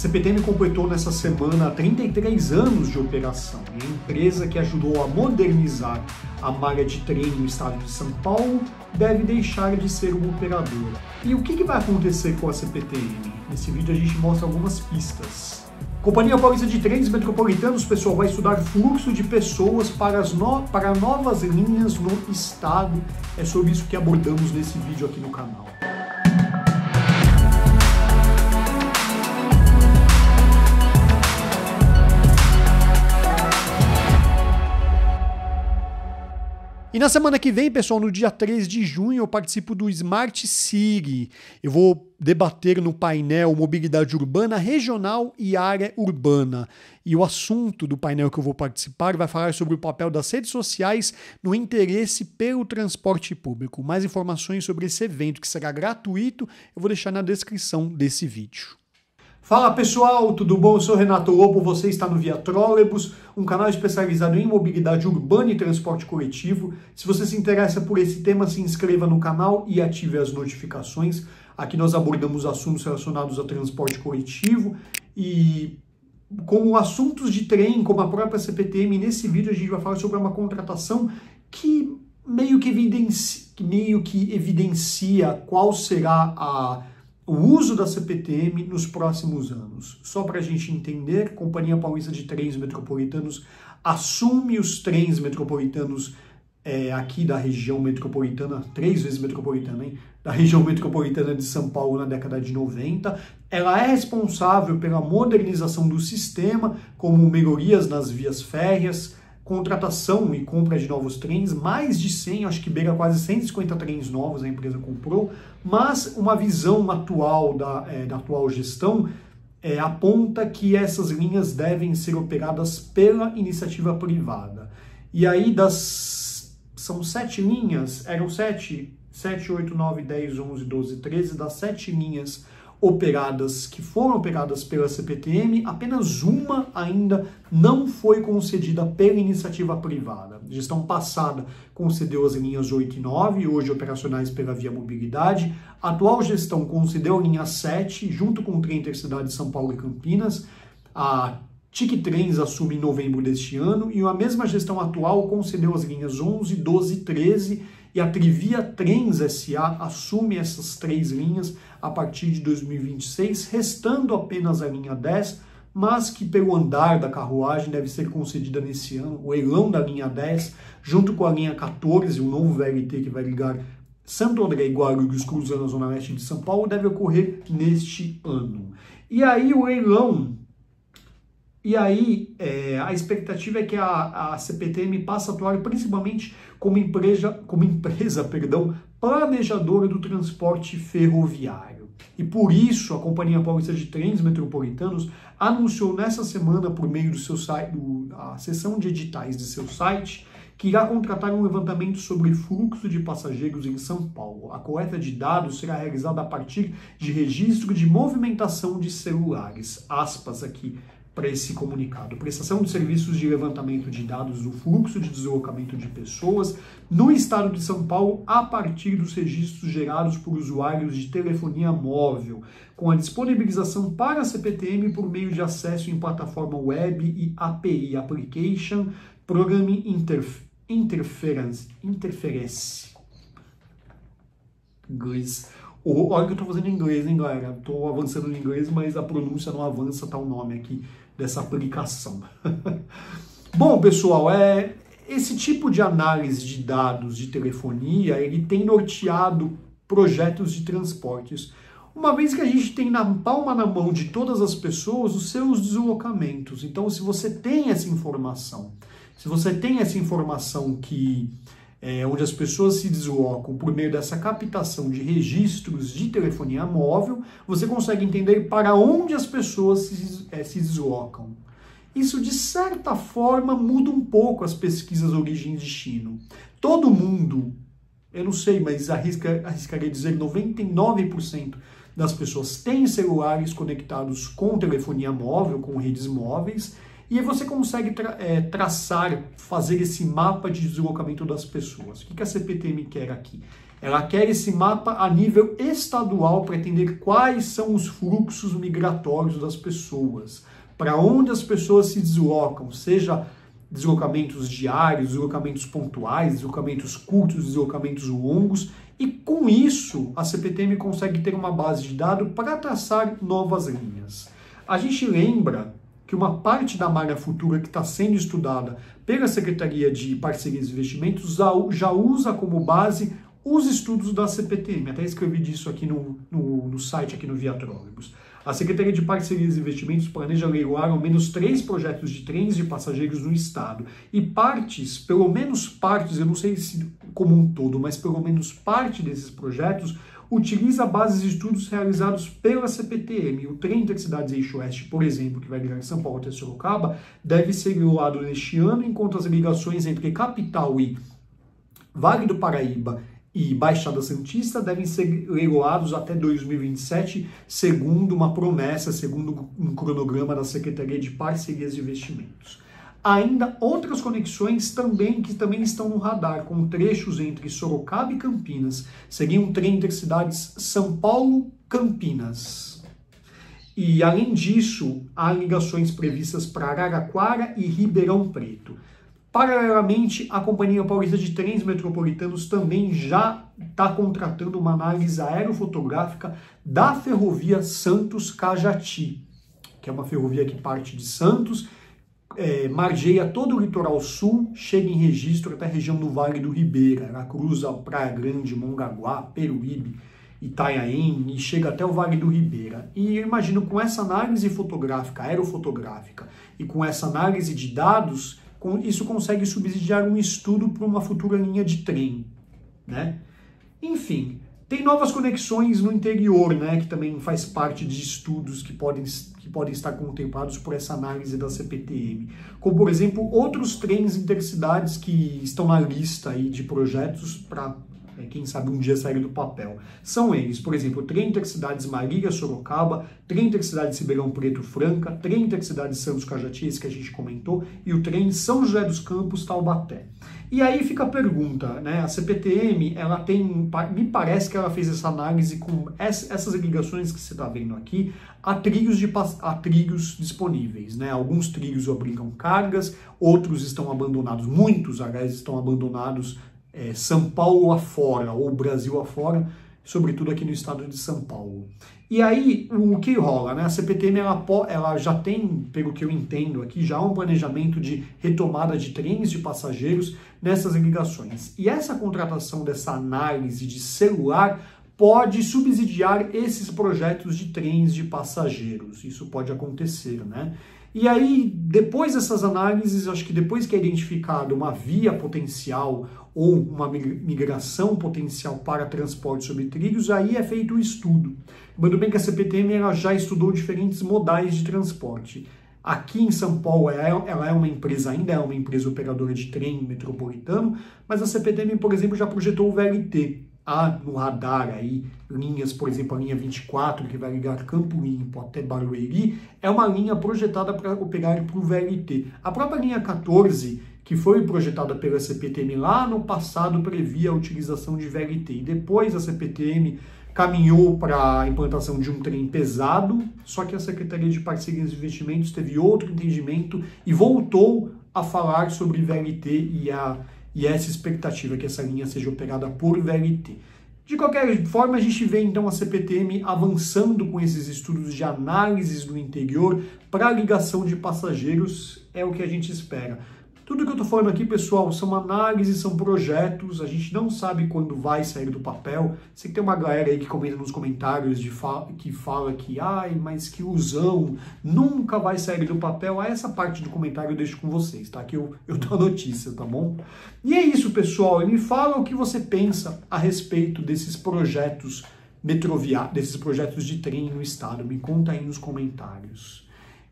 CPTM completou nessa semana 33 anos de operação e a empresa que ajudou a modernizar a malha de trem no estado de São Paulo deve deixar de ser uma operadora. E o que vai acontecer com a CPTM? Nesse vídeo a gente mostra algumas pistas. Companhia Paulista de Trens Metropolitanos, pessoal, vai estudar fluxo de pessoas para novas linhas no estado. É sobre isso que abordamos nesse vídeo aqui no canal. E na semana que vem, pessoal, no dia 3 de junho, eu participo do Smart City. Eu vou debater no painel mobilidade urbana, regional e área urbana. E o assunto do painel que eu vou participar vai falar sobre o papel das redes sociais no interesse pelo transporte público. Mais informações sobre esse evento, que será gratuito, eu vou deixar na descrição desse vídeo. Fala pessoal, tudo bom? Eu sou Renato Lobo, você está no Via Trolebus, um canal especializado em mobilidade urbana e transporte coletivo. Se você se interessa por esse tema, se inscreva no canal e ative as notificações. Aqui nós abordamos assuntos relacionados a transporte coletivo e como assuntos de trem, como a própria CPTM. Nesse vídeo a gente vai falar sobre uma contratação que meio que evidencia qual será o uso da CPTM nos próximos anos. Só para a gente entender, a Companhia Paulista de Trens Metropolitanos assume os trens metropolitanos aqui da região metropolitana, 3 vezes metropolitana, hein? Da região metropolitana de São Paulo na década de 90. Ela é responsável pela modernização do sistema, como melhorias nas vias férreas, contratação e compra de novos trens, mais de 100, acho que beira quase 150 trens novos a empresa comprou, mas uma visão atual da atual gestão aponta que essas linhas devem ser operadas pela iniciativa privada. E aí são 7 linhas, eram 7, 8, 9, 10, 11, 12, 13, das 7 linhas que foram operadas pela CPTM, apenas uma ainda não foi concedida pela iniciativa privada. A gestão passada concedeu as linhas 8 e 9, hoje operacionais pela Via Mobilidade. A atual gestão concedeu a linha 7, junto com o trem Intercidade de São Paulo e Campinas. A TIC Trens assume em novembro deste ano e a mesma gestão atual concedeu as linhas 11, 12 e 13 e a Trivia Trens S.A. assume essas 3 linhas a partir de 2026, restando apenas a linha 10, mas que pelo andar da carruagem deve ser concedida nesse ano, o leilão da linha 10, junto com a linha 14, o novo VLT que vai ligar Santo André e Guarulhos, cruzando a zona leste de São Paulo, deve ocorrer neste ano. E aí o leilão... a expectativa é que a CPTM passe a atuar principalmente como empresa planejadora do transporte ferroviário. E por isso a Companhia Paulista de Trens Metropolitanos anunciou nessa semana, por meio do seu site, a seção de editais de seu site, que irá contratar um levantamento sobre fluxo de passageiros em São Paulo. A coleta de dados será realizada a partir de registro de movimentação de celulares. Aspas aqui para esse comunicado. Prestação de serviços de levantamento de dados do fluxo de deslocamento de pessoas no estado de São Paulo a partir dos registros gerados por usuários de telefonia móvel, com a disponibilização para a CPTM por meio de acesso em plataforma web e API, Application Programming Interference. Inglês. Olha que eu estou fazendo em inglês, hein, galera? Estou avançando no inglês, mas a pronúncia não avança, tá o nome aqui dessa aplicação. Bom, pessoal, esse tipo de análise de dados de telefonia, ele tem norteado projetos de transportes, uma vez que a gente tem na palma da mão de todas as pessoas os seus deslocamentos. Então, se você tem essa informação que onde as pessoas se deslocam por meio dessa captação de registros de telefonia móvel, você consegue entender para onde as pessoas se deslocam. Isso, de certa forma, muda um pouco as pesquisas origem e destino. Todo mundo, eu não sei, mas arriscaria dizer 99% das pessoas têm celulares conectados com telefonia móvel, com redes móveis, e aí você consegue fazer esse mapa de deslocamento das pessoas. O que a CPTM quer aqui? Ela quer esse mapa a nível estadual para entender quais são os fluxos migratórios das pessoas, para onde as pessoas se deslocam, seja deslocamentos diários, deslocamentos pontuais, deslocamentos curtos, deslocamentos longos, e com isso a CPTM consegue ter uma base de dados para traçar novas linhas. A gente lembra que uma parte da malha futura que está sendo estudada pela Secretaria de Parcerias e Investimentos já usa como base os estudos da CPTM. Até escrevi disso aqui no site, aqui no Viatrólogos. A Secretaria de Parcerias e Investimentos planeja leiloar ao menos 3 projetos de trens de passageiros no estado. E partes, pelo menos partes, eu não sei se como um todo, mas pelo menos parte desses projetos utiliza bases de estudos realizados pela CPTM. O trem Intercidades Eixo Oeste, por exemplo, que vai ligar São Paulo até Sorocaba, deve ser leiloado neste ano, enquanto as ligações entre capital e Vale do Paraíba e Baixada Santista devem ser leiloados até 2027, segundo uma promessa, segundo um cronograma da Secretaria de Parcerias e Investimentos. Ainda outras conexões que também estão no radar, com trechos entre Sorocaba e Campinas. Seria um trem intercidades São Paulo-Campinas. E, além disso, há ligações previstas para Araraquara e Ribeirão Preto. Paralelamente, a Companhia Paulista de Trens Metropolitanos também já está contratando uma análise aerofotográfica da ferrovia Santos-Cajati, que é uma ferrovia que parte de Santos, margeia todo o litoral sul, chega em Registro até a região do Vale do Ribeira, ela cruza Praia Grande, Mongaguá, Peruíbe, Itanhaém e chega até o Vale do Ribeira. E eu imagino com essa análise fotográfica, aerofotográfica, e com essa análise de dados, isso consegue subsidiar um estudo para uma futura linha de trem, né? Enfim, tem novas conexões no interior, né, que também faz parte de estudos que podem estar contemplados por essa análise da CPTM. Como, por exemplo, outros trens intercidades que estão na lista aí de projetos para, quem sabe, um dia sair do papel. São eles, por exemplo, o trem intercidades Marília-Sorocaba, trem intercidades Ribeirão Preto-Franca, trem intercidades Santos-Cajati, esse que a gente comentou, e o trem São José dos Campos-Taubaté. E aí fica a pergunta, né? A CPTM, ela me parece que ela fez essa análise com essas ligações que você está vendo aqui a trilhos disponíveis, né? Alguns trilhos abrigam cargas, outros estão abandonados, muitos, aliás, estão abandonados São Paulo afora, ou Brasil afora, sobretudo aqui no estado de São Paulo. E aí, o que rola, né? A CPTM, ela já tem, pelo que eu entendo aqui, já um planejamento de retomada de trens de passageiros nessas ligações. E essa contratação dessa análise de celular pode subsidiar esses projetos de trens de passageiros. Isso pode acontecer, né? E aí, depois dessas análises, acho que depois que é identificada uma via potencial ou uma migração potencial para transporte sobre trilhos, aí é feito o estudo. Lembrando bem que a CPTM ela já estudou diferentes modais de transporte. Aqui em São Paulo, ela é uma empresa, ainda é uma empresa operadora de trem metropolitano, mas a CPTM, por exemplo, já projetou o VLT. Há no radar aí linhas, por exemplo, a linha 24, que vai ligar Campo Limpo até Barueri, é uma linha projetada para operar para o VLT. A própria linha 14, que foi projetada pela CPTM lá no passado, previa a utilização de VLT. E depois a CPTM caminhou para a implantação de um trem pesado, só que a Secretaria de Parcerias e Investimentos teve outro entendimento e voltou a falar sobre VLT e essa expectativa que essa linha seja operada por VLT. De qualquer forma, a gente vê então a CPTM avançando com esses estudos de análises do interior para a ligação de passageiros, é o que a gente espera. Tudo que eu estou falando aqui, pessoal, são análises, são projetos, a gente não sabe quando vai sair do papel. Sei que tem uma galera aí que comenta nos comentários que fala que, mas que ilusão, nunca vai sair do papel. Essa parte do comentário eu deixo com vocês, tá? Que eu dou a notícia, tá bom? E é isso, pessoal. Me fala o que você pensa a respeito desses projetos metroviários, desses projetos de trem no estado. Me conta aí nos comentários.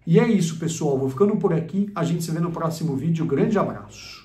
E é isso, pessoal. Vou ficando por aqui. A gente se vê no próximo vídeo. Grande abraço.